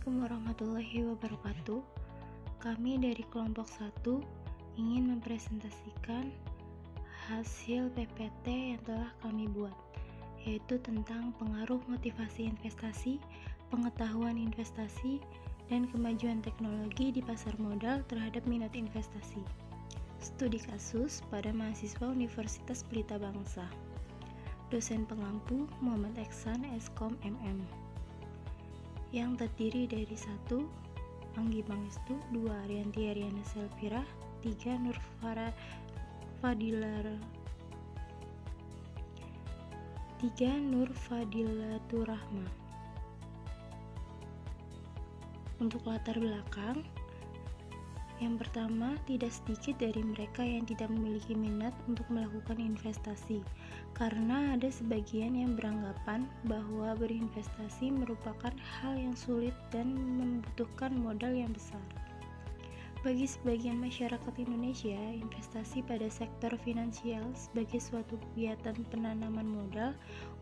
Assalamualaikum warahmatullahi wabarakatuh. Kami dari kelompok 1 ingin mempresentasikan hasil PPT yang telah kami buat, yaitu tentang pengaruh motivasi investasi, pengetahuan investasi, dan kemajuan teknologi di pasar modal terhadap minat investasi. Studi kasus pada mahasiswa Universitas Pelita Bangsa. Dosen pengampu Muhammad Eksan, Eskom MM. Yang terdiri dari 1. Anggi Pangestu, 2. Arianti Ariana Selvira, 3. Nur Fadilaturrahma. Untuk latar belakang, yang pertama, tidak sedikit dari mereka yang tidak memiliki minat untuk melakukan investasi, karena ada sebagian yang beranggapan bahwa berinvestasi merupakan hal yang sulit dan membutuhkan modal yang besar. Bagi sebagian masyarakat Indonesia, investasi pada sektor finansial sebagai suatu kegiatan penanaman modal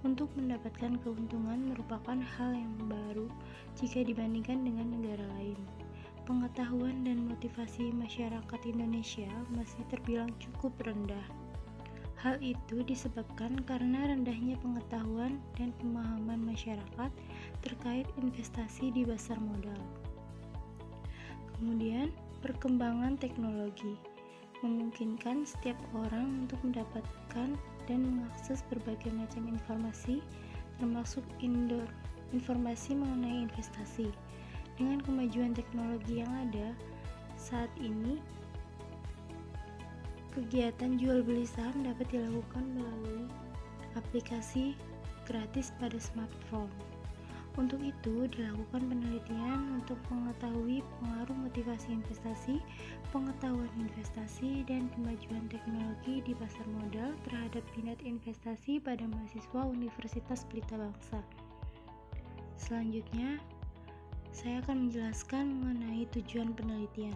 untuk mendapatkan keuntungan merupakan hal yang baru jika dibandingkan dengan negara lain. Pengetahuan dan motivasi masyarakat Indonesia masih terbilang cukup rendah. Hal itu disebabkan karena rendahnya pengetahuan dan pemahaman masyarakat terkait investasi di pasar modal. Kemudian, perkembangan teknologi memungkinkan setiap orang untuk mendapatkan dan mengakses berbagai macam informasi, termasuk informasi mengenai investasi. Dengan kemajuan teknologi yang ada saat ini, kegiatan jual beli saham dapat dilakukan melalui aplikasi gratis pada smartphone. Untuk itu, dilakukan penelitian untuk mengetahui pengaruh motivasi investasi, pengetahuan investasi, dan kemajuan teknologi di pasar modal terhadap minat investasi pada mahasiswa Universitas Pelita Bangsa. Selanjutnya, saya akan menjelaskan mengenai tujuan penelitian.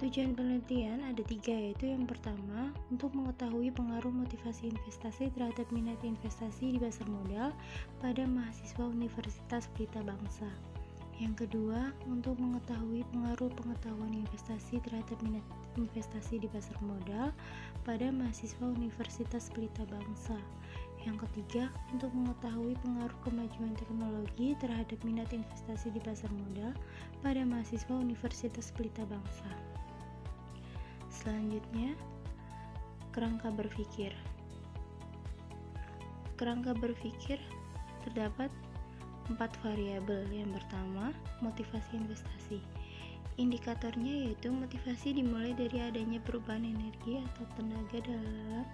Tujuan penelitian ada 3, yaitu yang pertama, untuk mengetahui pengaruh motivasi investasi terhadap minat investasi di pasar modal pada mahasiswa Universitas Pelita Bangsa. Yang kedua, untuk mengetahui pengaruh pengetahuan investasi terhadap minat investasi di pasar modal pada mahasiswa Universitas Pelita Bangsa. Yang ketiga, untuk mengetahui pengaruh kemajuan teknologi terhadap minat investasi di pasar modal pada mahasiswa Universitas Pelita Bangsa. Selanjutnya, kerangka berpikir. Kerangka berpikir terdapat 4 variabel. Yang pertama, motivasi investasi. Indikatornya yaitu motivasi dimulai dari adanya perubahan energi atau tenaga dalam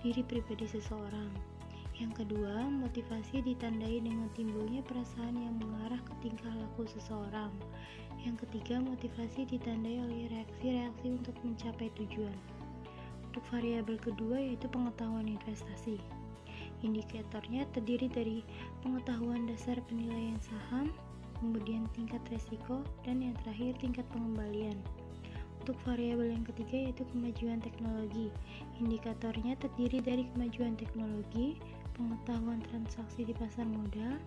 diri pribadi seseorang. Yang kedua, motivasi ditandai dengan timbulnya perasaan yang mengarah ke tingkah laku seseorang. Yang ketiga, motivasi ditandai oleh reaksi-reaksi untuk mencapai tujuan. Untuk variabel kedua yaitu pengetahuan investasi. Indikatornya terdiri dari pengetahuan dasar penilaian saham, kemudian tingkat resiko, dan yang terakhir tingkat pengembalian. Untuk variabel yang ketiga yaitu kemajuan teknologi. Indikatornya terdiri dari kemajuan teknologi, pengetahuan transaksi di pasar modal,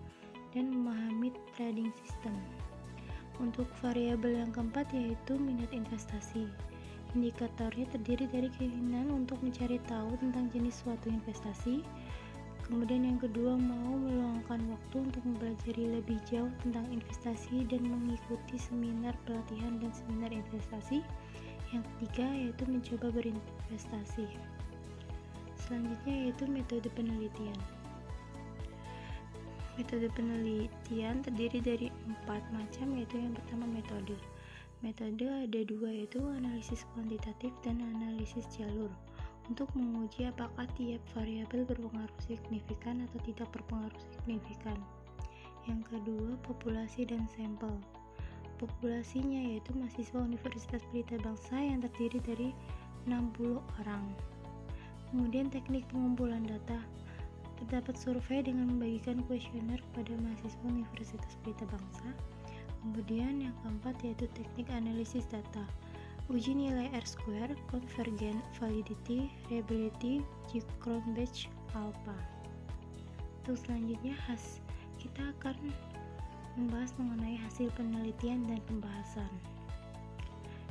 dan memahami trading system. Untuk variabel yang keempat yaitu minat investasi. Indikatornya terdiri dari keinginan untuk mencari tahu tentang jenis suatu investasi. Kemudian yang kedua, mau meluangkan waktu untuk mempelajari lebih jauh tentang investasi dan mengikuti seminar pelatihan dan seminar investasi. Yang ketiga yaitu mencoba berinvestasi. Selanjutnya yaitu metode penelitian. Metode penelitian terdiri dari 4 macam, yaitu yang pertama metode. Metode ada 2, yaitu analisis kuantitatif dan analisis jalur, untuk menguji apakah tiap variabel berpengaruh signifikan atau tidak berpengaruh signifikan. Yang kedua, populasi dan sampel. Populasinya yaitu mahasiswa Universitas Pelita Bangsa yang terdiri dari 60 orang. Kemudian teknik pengumpulan data. Terdapat survei dengan membagikan kuesioner kepada mahasiswa Universitas Pelita Bangsa. Kemudian yang keempat yaitu teknik analisis data. Uji nilai R-square, convergent validity, reliability, uji Cronbach alpha. Terus selanjutnya kita akan membahas mengenai hasil penelitian dan pembahasan.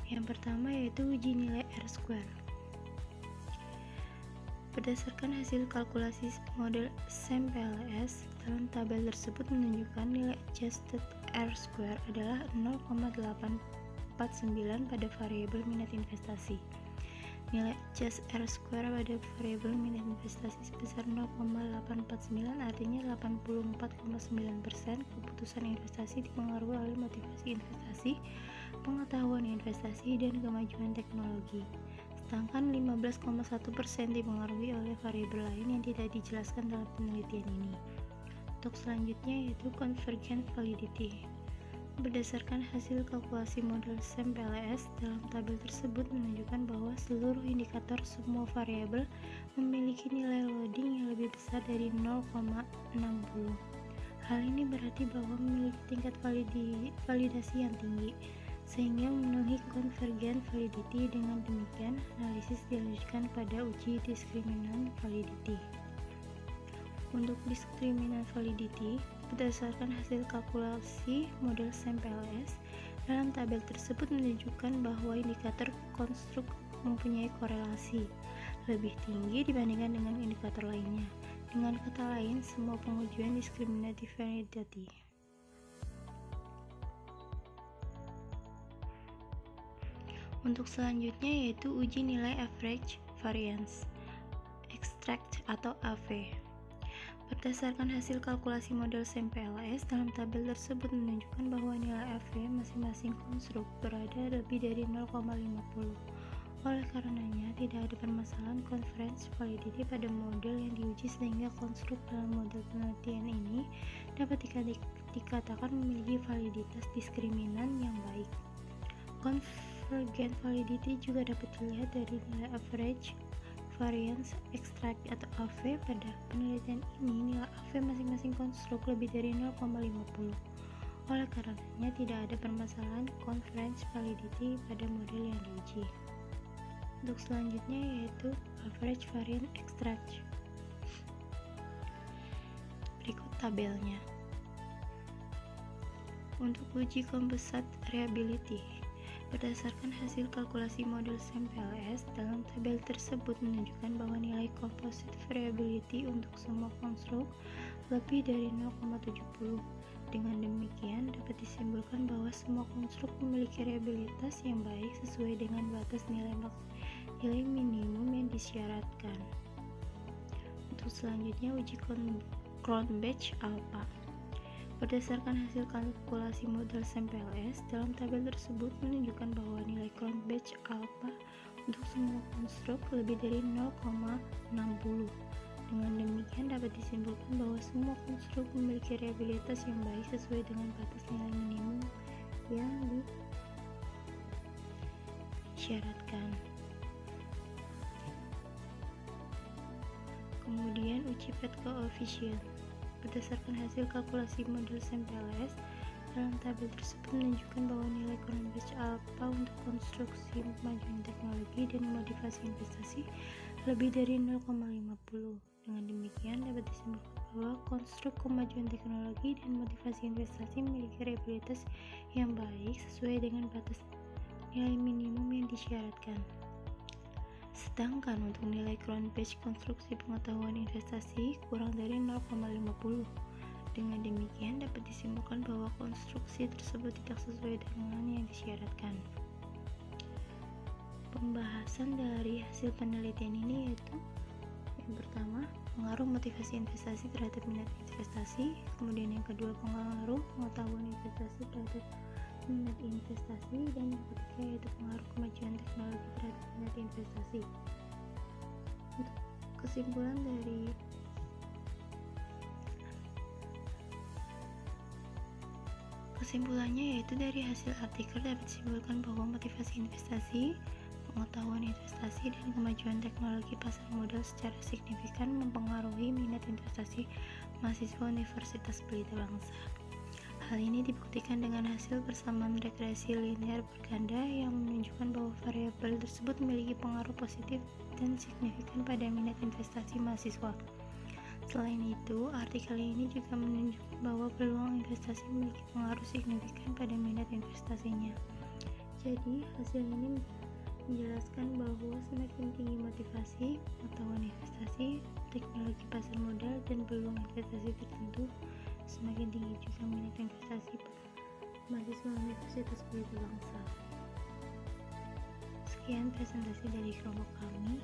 Yang pertama yaitu uji nilai R-square. Berdasarkan hasil kalkulasi model SAM-PLS, dalam tabel tersebut menunjukkan nilai adjusted R-square adalah 0,849 pada variabel minat investasi. Nilai adjust R-square pada variabel minat investasi sebesar 0,849 artinya 84,9% keputusan investasi dipengaruhi oleh motivasi investasi, pengetahuan investasi, dan kemajuan teknologi. Sedangkan 15,1% dipengaruhi oleh variabel lain yang tidak dijelaskan dalam penelitian ini. Untuk selanjutnya yaitu convergent validity. Berdasarkan hasil kalkulasi model SAM-PLS, dalam tabel tersebut menunjukkan bahwa seluruh indikator semua variabel memiliki nilai loading yang lebih besar dari 0,60. Hal ini berarti bahwa memiliki tingkat validasi yang tinggi, sehingga memenuhi convergent validity. Dengan demikian, analisis dilanjutkan pada uji diskriminan validity. Untuk diskriminan validity, berdasarkan hasil kalkulasi model SAM-PLS, dalam tabel tersebut menunjukkan bahwa indikator konstruk mempunyai korelasi lebih tinggi dibandingkan dengan indikator lainnya. Dengan kata lain, semua pengujian discriminative validity. Untuk selanjutnya yaitu uji nilai average variance extract atau AV. Berdasarkan hasil kalkulasi model SAM-PLS, dalam tabel tersebut menunjukkan bahwa nilai AV masing-masing konstruk berada lebih dari 0,50. Oleh karenanya, tidak ada permasalahan convergent validity pada model yang diuji, sehingga konstruk dalam model penelitian ini dapat dikatakan memiliki validitas diskriminan yang baik. Convergent validity juga dapat dilihat dari nilai average variance extract atau AV. Pada penelitian ini, nilai AV masing-masing konstruk lebih dari 0,50. Oleh karenanya, tidak ada permasalahan convergent validity pada model yang diuji. Untuk selanjutnya yaitu average variance extract. Berikut tabelnya. Untuk uji composite reliability, berdasarkan hasil kalkulasi model SAM-PLS, dalam tabel tersebut menunjukkan bahwa nilai composite variability untuk semua konstruk lebih dari 0,70. Dengan demikian, dapat disimpulkan bahwa semua konstruk memiliki reliabilitas yang baik sesuai dengan batas nilai minimum yang disyaratkan. Untuk selanjutnya, uji Cronbach alpha. Berdasarkan hasil kalkulasi model SAM-PLS, dalam tabel tersebut menunjukkan bahwa nilai Cronbach alpha untuk semua konstruk lebih dari 0,60. Dengan demikian, dapat disimpulkan bahwa semua konstruk memiliki reliabilitas yang baik sesuai dengan batas nilai minimum yang disyaratkan. Kemudian, uji Pett coefficient. Berdasarkan hasil kalkulasi model SAM-PLS, dalam tabel tersebut menunjukkan bahwa nilai Cronbach alpha untuk konstruksi kemajuan teknologi dan motivasi investasi lebih dari 0,50. Dengan demikian, dapat disimpulkan bahwa konstruk kemajuan teknologi dan motivasi investasi memiliki reliabilitas yang baik sesuai dengan batas nilai minimum yang disyaratkan. Sedangkan untuk nilai Cronbach konstruksi pengetahuan investasi kurang dari 0,50. Dengan demikian, dapat disimpulkan bahwa konstruksi tersebut tidak sesuai dengan yang disyaratkan. Pembahasan dari hasil penelitian ini yaitu yang pertama, pengaruh motivasi investasi terhadap minat investasi. Kemudian yang kedua, pengaruh pengetahuan investasi terhadap minat investasi. Dan yang ketiga yaitu pengaruh kemajuan teknologi terhadap minat investasi. Untuk kesimpulannya yaitu dari hasil artikel dapat disimpulkan bahwa motivasi investasi, pengetahuan investasi, dan kemajuan teknologi pasar modal secara signifikan mempengaruhi minat investasi mahasiswa Universitas Pelita Bangsa. Hal ini dibuktikan dengan hasil persamaan regresi linear berganda yang menunjukkan bahwa variabel tersebut memiliki pengaruh positif dan signifikan pada minat investasi mahasiswa. Selain itu, artikel ini juga menunjukkan bahwa peluang investasi memiliki pengaruh signifikan pada minat investasinya. Jadi, hasil ini menjelaskan bahwa semakin tinggi motivasi, pengetahuan investasi, teknologi pasar modal, dan peluang investasi tertentu, semakin tinggi juga minat investasi mahasiswa Universitas Pelita Bangsa. Sekian presentasi dari kelompok kami.